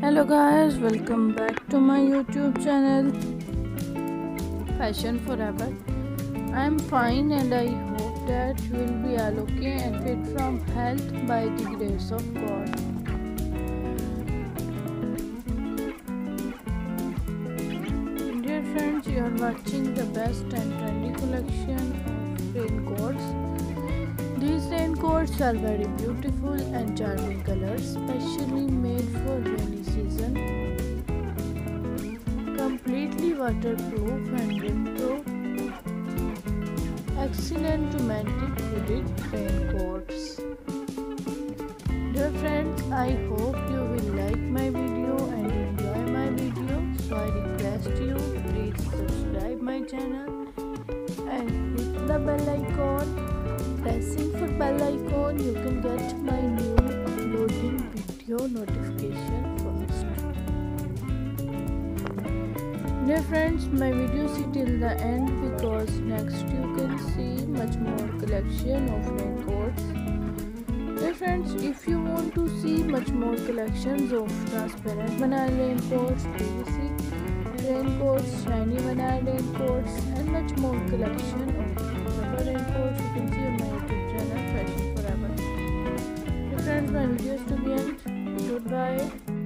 Hello guys, welcome back to my YouTube channel Fashion Forever. I'm fine and I hope that you will be all okay and fit from health by the grace of God. Dear friends, you are watching the best and trendy collection of raincoats. These raincoats are very beautiful and charming colors, specially made for rainy season. Completely waterproof and windproof. Excellent romantic hooded raincoats. Dear friends, I hope you will like my video and enjoy my video. So I request you please subscribe my channel and hit the bell icon. Pressing for bell icon, you can get my new uploading video notification first. Dear friends, my video see till the end because next you can see much more collection of raincoats. Dear friends, if you want to see much more collections of transparent banana raincoats, PVC raincoats, shiny banana raincoats, and much more collection of rubber raincoats, you can see on my YouTube channel Fashion Forever. Dear friends, my videos to the end. Goodbye.